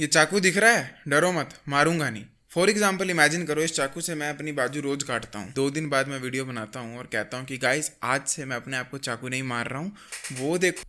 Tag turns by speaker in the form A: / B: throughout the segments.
A: ये चाकू दिख रहा है, डरो मत, मारूंगा नहीं। फॉर एग्जाम्पल इमेजिन करो इस चाकू से मैं अपनी बाजू रोज काटता हूँ। 2 दिन बाद मैं वीडियो बनाता हूँ और कहता हूँ कि गाइस आज से मैं अपने आप को चाकू नहीं मार रहा हूँ। वो देखो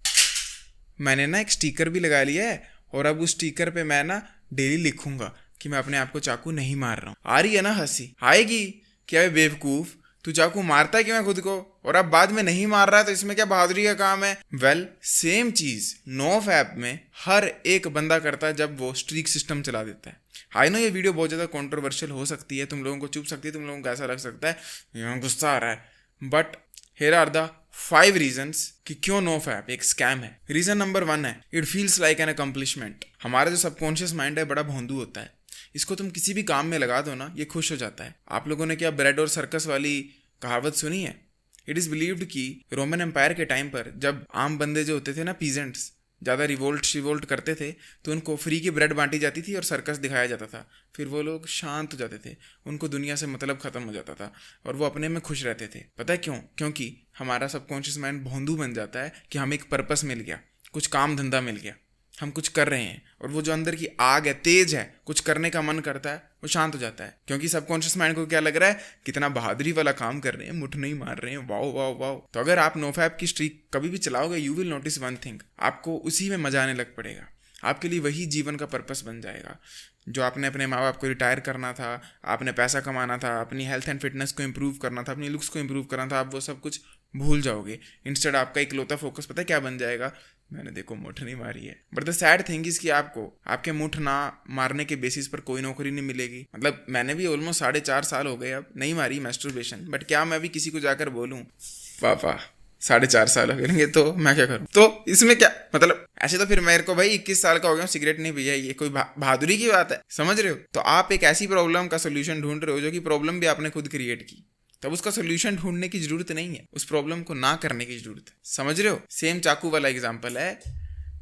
A: मैंने ना एक स्टिकर भी लगा लिया है और अब उस स्टिकर पे मैं ना डेली लिखूंगा कि मैं अपने आप को चाकू नहीं मार रहा हूँ। आ रही है ना हंसी? आएगी। क्या है बेवकूफ, तू चाकू मारता है कि मैं खुद को, और अब बाद में नहीं मार रहा है तो इसमें क्या बहादुरी का काम है? वेल सेम चीज नोफ ऐप में हर एक बंदा करता है जब वो स्ट्रीक सिस्टम चला देता है। आई नो ये वीडियो बहुत ज्यादा कंट्रोवर्शियल हो सकती है, तुम लोगों को चुभ सकती है, तुम लोगों को ऐसा लग सकता है यहाँ गुस्सा आ रहा है, but here are the 5 reasons कि क्यों नोफ ऐप एक स्कैम है। रीजन नंबर 1 है it feels like an accomplishment. हमारा जो सबकॉन्शियस माइंड है बड़ा भोंदू होता है, इसको तुम किसी भी काम में लगा दो ना ये खुश हो जाता है। आप लोगों ने क्या ब्रेड और सर्कस वाली कहावत सुनी है? इट इज बिलीव्ड कि रोमन एम्पायर के टाइम पर जब आम बंदे जो होते थे ना, पीजेंट्स, ज़्यादा रिवोल्ट करते थे तो उनको फ्री की ब्रेड बांटी जाती थी और सर्कस दिखाया जाता था। फिर वो लोग शांत हो जाते थे, उनको दुनिया से मतलब ख़त्म हो जाता था और वो अपने में खुश रहते थे। पता है क्यों? क्योंकि हमारा सबकॉन्शियस माइंड भोंदू बन जाता है कि हमें एक पर्पस मिल गया, कुछ काम धंधा मिल गया, हम कुछ कर रहे हैं, और वो जो अंदर की आग है, तेज है, कुछ करने का मन करता है, वो शांत हो जाता है। क्योंकि सबकॉन्शियस माइंड को क्या लग रहा है, कितना बहादुरी वाला काम कर रहे हैं, मुठ नहीं मार रहे हैं, वाओ वाओ वाओ। तो अगर आप नोफैप की स्ट्रीक कभी भी चलाओगे you will notice one thing, आपको उसी में मजा आने लग पड़ेगा। आपके लिए वही जीवन का पर्पस बन जाएगा। जो आपने अपने माँ बाप को रिटायर करना था, आपने पैसा कमाना था, अपनी हेल्थ एंड फिटनेस को इम्प्रूव करना था, अपनी लुक्स को इम्प्रूव करना था, आप वो सब कुछ भूल जाओगे। इंस्टेड आपका इकलौता फोकस पता है क्या बन जाएगा? मैंने देखो मुठ नहीं मारी है। But the sad thing is कि आपको आपके मुठ ना मारने के बेसिस पर कोई नौकरी नहीं मिलेगी। मतलब मैंने भी ऑलमोस्ट 4.5 साल हो गए अब नहीं मारी मैस्टरबेशन, बट क्या मैं भी किसी को जाकर बोलूँ पापा 4.5 साल हो गए तो मैं क्या करूँ? तो इसमें क्या मतलब? ऐसे तो फिर मेरे को भाई 21 साल का हो गया, सिगरेट नहीं पिया, ये कोई बहादुरी की बात है? समझ रहे हो? तो आप एक ऐसी प्रॉब्लम का सोल्यूशन ढूंढ रहे हो जो कि प्रॉब्लम भी आपने खुद क्रिएट की, तब उसका सोल्यूशन ढूंढने की जरूरत नहीं है, उस प्रॉब्लम को ना करने की जरूरत है। समझ रहे हो? सेम चाकू वाला एग्जांपल है।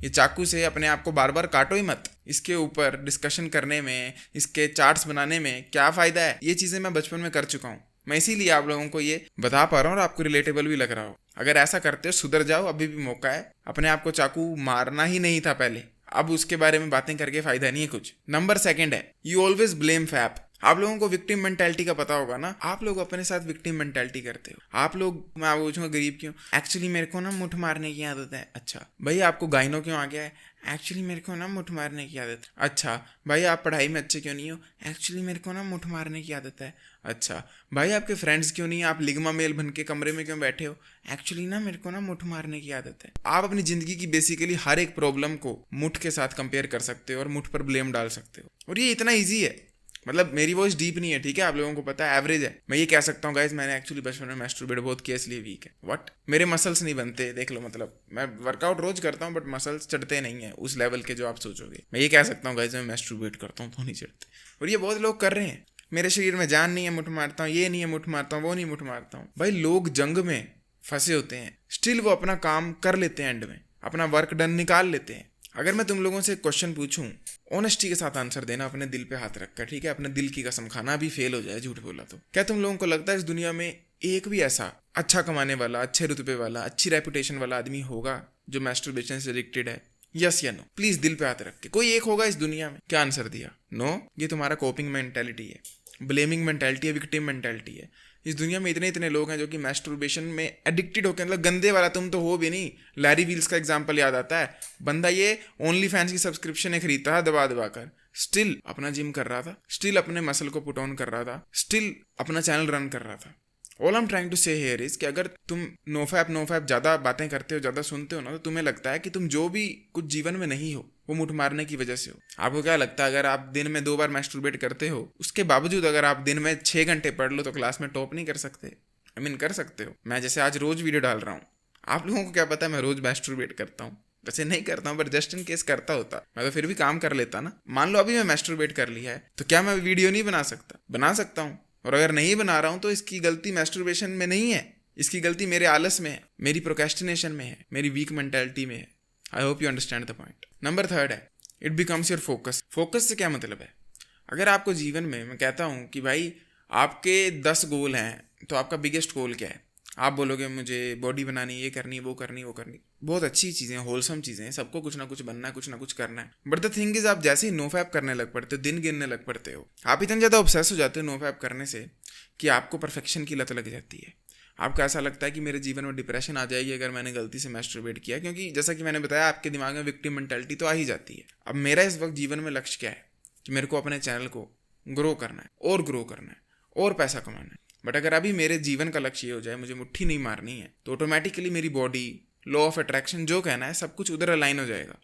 A: ये चाकू से अपने आप को बार बार काटो ही मत। इसके ऊपर डिस्कशन करने में, इसके चार्ट्स बनाने में क्या फायदा है? ये चीजें मैं बचपन में कर चुका हूँ, मैं इसीलिए आप लोगों को ये बता पा रहा हूँ और आपको रिलेटेबल भी लग रहा हो। अगर ऐसा करते हो सुधर जाओ, अभी भी मौका है। अपने आप को चाकू मारना ही नहीं था पहले, अब उसके बारे में बातें करके फायदा नहीं है कुछ। नंबर 2 है यू ऑलवेज ब्लेम फैप। आप लोगों को विक्टिम मेंटालिटी का पता होगा ना, आप लोग अपने साथ विक्टिम मेंटालिटी करते हो। आप लोग, मैं आपको पूछूंगा गरीब क्यों? एक्चुअली मेरे को ना मुठ मारने की आदत है। अच्छा भाई आपको गाइनो क्यों आ गया है? एक्चुअली मेरे को ना मुठ मारने की आदत है। अच्छा भाई आप पढ़ाई में अच्छे क्यों नहीं हो? एक्चुअली मेरे को ना मुठ मारने की आदत है। अच्छा भाई आपके फ्रेंड्स क्यों नहीं, आप लिग्मा मेल बन के कमरे में क्यों बैठे हो? एक्चुअली ना मेरे को ना मुठ मारने की आदत है। आप अपनी जिंदगी की बेसिकली हर एक प्रॉब्लम को मुठ के साथ कंपेयर कर सकते हो और मुठ पर ब्लेम डाल सकते हो, और ये इतना ईजी है। मतलब मेरी वॉइस डीप नहीं है, ठीक है, आप लोगों को पता है एवरेज है। मैं ये कह सकता हूँ गाइस मैंने एक्चुअली बचपन में मैस्टरबेट बहुत किया इसलिए वीक है। व्हाट? मेरे मसल्स नहीं बनते, देख लो। मतलब मैं वर्कआउट रोज करता हूँ बट मसल्स चढ़ते नहीं है उस लेवल के जो आप सोचोगे। मैं ये कह सकता हूँ गाइस मैं मैस्टरबेट करता हूँ तो नहीं चढ़ते, और ये बहुत लोग कर रहे हैं। मेरे शरीर में जान नहीं है, मुठ मारता हूँ, ये नहीं है मुठ मारता हूँ, वो नहीं मुठ मारता हूँ। भाई लोग जंग में फंसे होते हैं, स्टिल वो अपना काम कर लेते हैं, एंड में अपना वर्क डन निकाल लेते हैं। अगर मैं तुम लोगों से एक क्वेश्चन पूछूं, ऑनेस्टी के साथ आंसर देना, अपने दिल पे हाथ रखकर, ठीक है, अपने दिल की कसम खाना, भी फेल हो जाए झूठ बोला तो। क्या तुम लोगों को लगता है इस दुनिया में एक भी ऐसा अच्छा कमाने वाला, अच्छे रुतबे वाला, अच्छी रेपुटेशन वाला आदमी होगा जो मैस्टरबेशन से एडिक्टेड है? यस या नो? प्लीज दिल पे हाथ रख के, कोई एक होगा इस दुनिया में? क्या आंसर दिया? नो। ये तुम्हारा कोपिंग मेंटेलिटी है, ब्लेमिंग मेंटेलिटी है, विक्टिम मेंटेलिटी है। इस दुनिया में इतने लोग हैं जो कि मैस्टरबेशन में एडिक्टेड होकर, मतलब गंदे वाला तुम तो हो भी नहीं। लैरी व्हील्स का एग्जांपल याद आता है। बंदा ये ओनली फैंस की सब्सक्रिप्शन खरीदता है दबा दबा कर, स्टिल अपना जिम कर रहा था, स्टिल अपने मसल को पुट ऑन कर रहा था, स्टिल अपना चैनल रन कर रहा था। All I am trying to say here is कि अगर तुम नोफैप ज़्यादा बातें करते हो, ज़्यादा सुनते हो ना, तो तुम्हें लगता है कि तुम जो भी कुछ जीवन में नहीं हो वो मुठ मारने की वजह से हो। आपको क्या लगता है अगर आप दिन में 2 बार मैस्टरबेट करते हो, उसके बावजूद अगर आप दिन में 6 घंटे पढ़ लो तो क्लास में टॉप नहीं कर सकते? आई मीन कर सकते हो। मैं जैसे आज रोज वीडियो डाल रहा हूँ, आप लोगों को क्या पता है मैं रोज मैस्टरबेट करता हूँ? वैसे नहीं करता हूँ, पर जस्ट इन केस करता होता मैं तो फिर भी काम कर लेता ना। मान लो अभी मैं मैस्टरबेट कर लिया है तो क्या मैं वीडियो नहीं बना सकता? बना सकता हूँ। और अगर नहीं बना रहा हूं तो इसकी गलती मैस्टरबेशन में नहीं है, इसकी गलती मेरे आलस में है, मेरी प्रोक्रेस्टिनेशन में है, मेरी वीक मेंटालिटी में है। I hope you understand the point. Number 3 है it becomes your focus. Focus से क्या मतलब है? अगर आपको जीवन में, मैं कहता हूं कि भाई आपके 10 गोल हैं तो आपका बिगेस्ट गोल क्या है? आप बोलोगे मुझे बॉडी बनानी, ये करनी, वो करनी, वो करनी, बहुत अच्छी चीज़ें, होलसम चीज़ें हैं, सबको कुछ ना कुछ बनना है, कुछ ना कुछ करना है। बट द थिंग इज, आप जैसे ही नो फैप करने लग पड़ते हो, दिन गिनने लग पड़ते हो, आप इतने ज़्यादा ऑब्सेस हो जाते हो नो फैप करने से कि आपको परफेक्शन की लत लग जाती है। आपको ऐसा लगता है कि मेरे जीवन में डिप्रेशन आ जाएगी अगर मैंने गलती से मैस्टरबेट किया, क्योंकि जैसा कि मैंने बताया आपके दिमाग में विक्टिम मेंटालिटी तो आ ही जाती है। अब मेरा इस वक्त जीवन में लक्ष्य क्या है कि मेरे को अपने चैनल को ग्रो करना है और ग्रो करना है और पैसा कमाना है। बट अगर अभी मेरे जीवन का लक्ष्य ये हो जाए मुझे मुट्ठी नहीं मारनी है, तो ऑटोमेटिकली मेरी बॉडी, लॉ ऑफ अट्रैक्शन जो कहना है, सब कुछ उधर अलाइन हो जाएगा।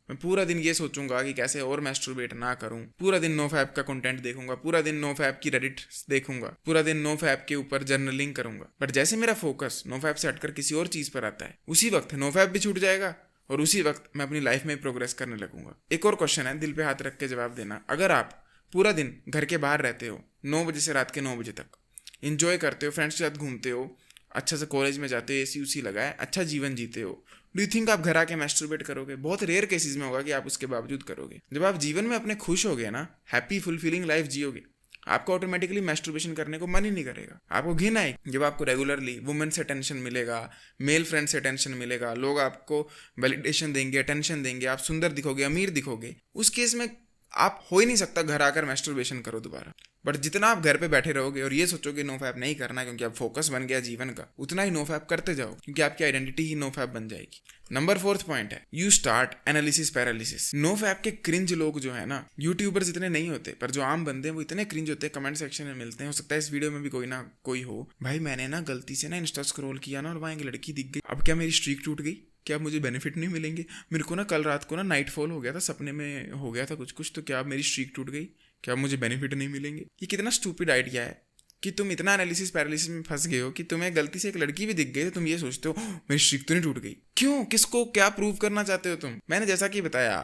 A: मैं पूरा दिन ये सोचूंगा कि कैसे और मैस्टरबेट ना करूं, पूरा दिन नो फैप का कंटेंट देखूंगा, पूरा दिन नो फैप की रेडिट देखूंगा, पूरा दिन नो फैप के ऊपर जर्नलिंग करूंगा। बट जैसे मेरा फोकस नो फैप से हटकर किसी और चीज पर आता है, उसी वक्त नो फैप भी छूट जाएगा और उसी वक्त मैं अपनी लाइफ में प्रोग्रेस करने लगूंगा। एक और क्वेश्चन है, दिल पे हाथ रख के जवाब देना। अगर आप पूरा दिन घर के बाहर रहते हो, 9 बजे से रात के 9 बजे तक इंजॉय करते हो, फ्रेंड्स के साथ घूमते हो, अच्छा से कॉलेज में जाते हो, एसी उसी लगाए, अच्छा जीवन जीते हो, डू यू थिंक आप घर आके मैस्टरबेट करोगे? बहुत रेयर केसेस में होगा कि आप उसके बावजूद करोगे। जब आप जीवन में अपने खुश होगे ना, हैप्पी फुलफिलिंग लाइफ जियोगे, आपको ऑटोमेटिकली मैस्टरबेशन करने को मन ही नहीं करेगा। आपको घिन आएगी जब आपको रेगुलरली वुमेन से टेंशन मिलेगा, मेल फ्रेंड से टेंशन मिलेगा, लोग आपको वैलिडेशन देंगे, अटेंशन देंगे, आप सुंदर दिखोगे, अमीर दिखोगे। उस केस में आप हो ही नहीं सकता घर आकर मैस्टरबेशन करो दोबारा। बट जितना आप घर पे बैठे रहोगे और ये सोचोगे नो फैप नहीं करना क्योंकि अब फोकस बन गया जीवन का, उतना ही नो फैप करते जाओ क्योंकि आपकी आइडेंटिटी ही नो फैप बन जाएगी। नंबर 4 पॉइंट है, you start analysis paralysis. NoFap के क्रिंज लोग जो है ना, यूट्यूबर्स इतने नहीं होते, पर जो आम बंदे हैं वो इतने क्रिंज होते हैं, कमेंट सेक्शन में मिलते हैं। हो सकता है इस वीडियो में भी कोई ना कोई हो, भाई मैंने ना गलती से ना इंस्टा स्क्रॉल किया ना और वहाँ एक लड़की दिख गई, अब क्या मेरी स्ट्रीक टूट गई? क्या अब मुझे बेनिफिट नहीं मिलेंगे? मेरे को ना कल रात को ना नाइट फॉल हो गया था, सपने में हो गया था कुछ, तो क्या अब मेरी स्ट्रीक टूट गई? क्या अब मुझे बेनिफिट नहीं मिलेंगे? ये कितना स्टूपिड आइडिया है कि तुम इतना एनालिसिस पैरालिसिस में फंस गए हो कि तुम्हें गलती से एक लड़की भी दिख गई तो तुम ये सोचते हो मेरी स्ट्रीक तो नहीं टूट गई। क्यों? किसको क्या प्रूव करना चाहते हो तुम? मैंने जैसा कि बताया,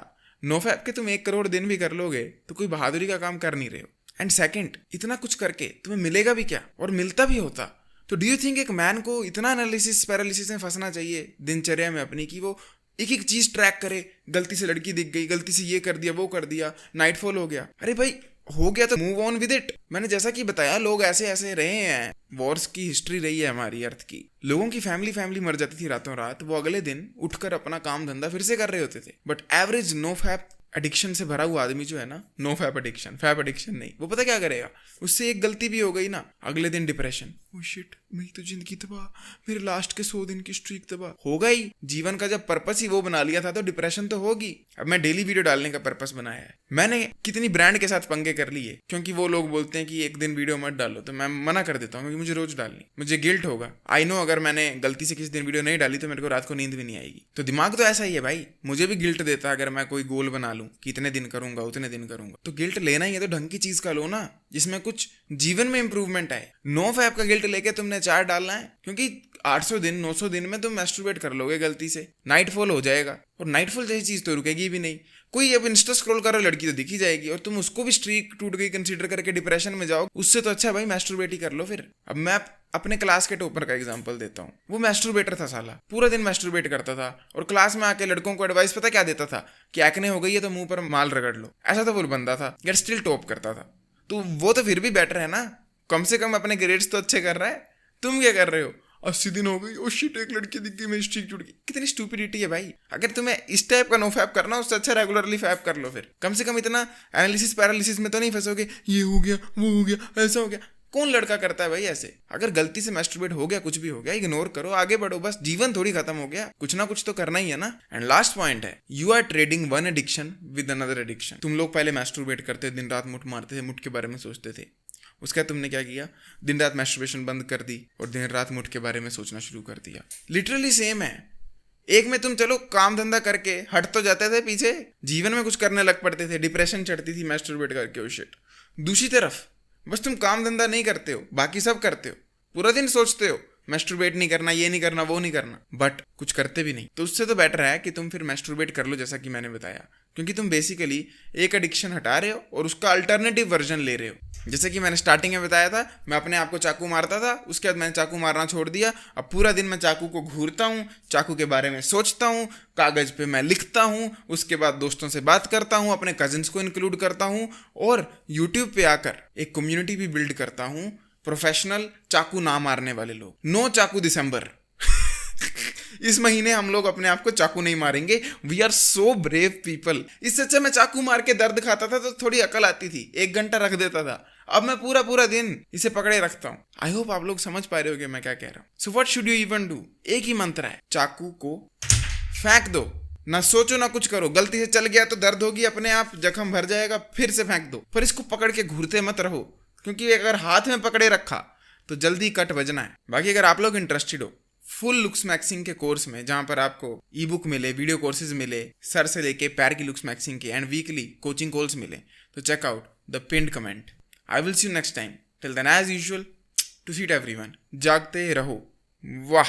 A: नो फैप के तुम 1 करोड़ दिन भी कर लोगे तो कोई बहादुरी का काम कर नहीं रहे हो। एंड सेकंड, इतना कुछ करके तुम्हें मिलेगा भी क्या? और मिलता भी होता तो डू यू थिंक एक मैन को इतना एनालिसिस पैरालिसिस में फंसना चाहिए दिनचर्या में अपनी कि वो एक एक चीज ट्रैक करे? गलती से लड़की दिख गई, गलती से ये कर दिया, वो कर दिया, नाइटफॉल हो गया। अरे भाई हो गया तो मूव ऑन विद इट। मैंने जैसा कि बताया, लोग ऐसे ऐसे रहे हैं, वॉर्स की हिस्ट्री रही है हमारी अर्थ की। लोगों की फैमिली मर जाती थी रातों रात, वो अगले दिन उठकर अपना काम धंधा फिर से कर रहे होते थे। But average NoFap addiction से भरा हुआ आदमी जो है ना, नो फैप एडिक्शन नहीं, वो पता क्या करेगा? उससे एक गलती भी हो गई ना, अगले दिन डिप्रेशन, ओ शिट मेरी तो जिंदगी तबाह, मेरे लास्ट के 100 दिन की स्ट्रीक तबाह। होगा ही, जीवन का जब पर्पस ही वो बना लिया था तो डिप्रेशन तो होगी। अब मैं डेली वीडियो डालने का पर्पस बनाया है, मैंने कितनी ब्रांड के साथ पंगे कर लिए क्योंकि वो लोग बोलते हैं कि एक दिन वीडियो मत डालो, तो मैं मना कर देता हूँ क्योंकि मुझे रोज डालनी, मुझे गिल्ट होगा। आई नो अगर मैंने गलती से किसी दिन वीडियो नहीं डाली तो मेरे को रात को नींद भी नहीं आएगी। तो दिमाग तो ऐसा ही है भाई, मुझे भी गिल्ट देता है अगर मैं कोई गोल बना लूँ कि इतने दिन करूंगा, उतने दिन करूंगा। तो गिल्ट लेना ही है तो ढंग की चीज का लो ना, जिसमें कुछ जीवन में इंप्रूवमेंट आए। नो फैप का गिल्ट लेके तुमने 4 डालना है क्योंकि 800 दिन 900 दिन में तुम मैस्टरबेट कर लोगे गलती से, नाइटफॉल हो जाएगा और नाइटफॉल जैसी चीज तो रुकेगी भी नहीं। कोई अब इंस्टा स्क्रॉल कर रहा लड़की तो दिखी जाएगी और तुम उसको भी स्ट्रीक टूट गई कंसीडर करके डिप्रेशन में जाओ, उससे तो अच्छा भाई मैस्टरबेट ही कर लो फिर। अब मैं अपने क्लास के टॉपर का एग्जांपल देता हूँ, वो मैस्टरबेटर था साला, पूरा दिन मैस्टरबेट करता था और क्लास में आके लड़कों को एडवाइस पता क्या देता था कि एक्ने हो गई है तो मुंह पर माल रगड़ लो। ऐसा तो वो बंदा था, गेट स्टिल टॉप करता था। तो वो तो फिर भी बेटर है ना, कम से कम अपने ग्रेड्स तो अच्छे कर रहा है। तुम क्या कर रहे हो? 80 दिन हो गई, ओ शिट एक लड़की दिख गई, मेरी स्ट्रीक टूट गई। कितनी स्टूपिडिटी है भाई। अगर तुम्हें इस टाइप का नो फैप करना, उससे अच्छा रेगुलरली फैप कर लो फिर। कम से कम इतना एनालिसिस पैरालिसिस में तो नहीं फंसोगे, ये हो गया, वो हो गया, ऐसा हो गया। कौन लड़का करता है भाई ऐसे? अगर गलती से मैस्टरबेट हो गया, कुछ भी हो गया, इग्नोर करो, आगे बढ़ो, बस जीवन थोड़ी खत्म हो गया, कुछ ना कुछ तो करना ही है ना। एंड लास्ट पॉइंट है, you are trading one addiction with another addiction. तुम लोग पहले मैस्टरबेट करते, दिन रात मुठ मारते थे, मुठ के बारे में सोचते थे। उसके बाद तुमने क्या किया? दिन रात मैस्टरबेशन बंद कर दी और दिन रात मुठ के बारे में सोचना शुरू कर दिया। लिटरली सेम है। एक में तुम चलो काम धंधा करके हट तो जाते थे पीछे, जीवन में कुछ करने लग पड़ते थे, डिप्रेशन चढ़ती थी मैस्टरबेट करके, ओ शिट। दूसरी तरफ बस तुम काम धंधा नहीं करते हो, बाकी सब करते हो, पूरा दिन सोचते हो मैस्टरबेट नहीं करना, ये नहीं करना, वो नहीं करना, बट कुछ करते भी नहीं। तो उससे तो बेटर है कि तुम फिर मैस्टरबेट कर लो, जैसा कि मैंने बताया, क्योंकि तुम बेसिकली एक एडिक्शन हटा रहे हो और उसका अल्टरनेटिव वर्जन ले रहे हो। जैसे कि मैंने स्टार्टिंग में बताया था, मैं अपने आप को चाकू मारता था, उसके बाद मैंने चाकू मारना छोड़ दिया। अब पूरा दिन मैं चाकू को घूरता हूँ, चाकू के बारे में सोचता हूँ, कागज पे मैं लिखता हूँ, उसके बाद दोस्तों से बात करता हूँ, अपने कजिन्स को इंक्लूड करता हूँ और यूट्यूब पे आकर एक कम्युनिटी भी बिल्ड करता हूँ प्रोफेशनल चाकू ना मारने वाले लोग, नो चाकू दिसंबर। इस महीने हम लोग अपने आप को चाकू नहीं मारेंगे। We are so brave people. इससे अच्छा मैं चाकू मार के दर्द खाता था तो थोड़ी अकल आती थी, 1 घंटा रख देता था। अब मैं पूरा पूरा दिन इसे पकड़े रखता हूँ। आई होप आप लोग समझ पा रहे हो कि मैं क्या कह रहा हूँ। So what should you even do? एक ही मंत्र है, चाकू को फेंक दो। ना सोचो ना कुछ करो, गलती से चल गया तो दर्द होगी अपने आप, जख्म भर जाएगा, फिर से फेंक दो। पर इसको पकड़ के घूरते मत रहो, क्योंकि अगर हाथ में पकड़े रखा तो जल्दी कट बजना है। बाकी अगर आप लोग इंटरेस्टेड हो फुल लुक्स मैक्सिंग के कोर्स में, जहां पर आपको ई बुक मिले, वीडियो कोर्सेज मिले, सर से लेके पैर की लुक्स मैक्सिंग के, एंड वीकली कोचिंग कॉल्स मिले, तो check out the pinned comment. I will see you next time. Till then as usual, to seat everyone, जागते रहो। वाह।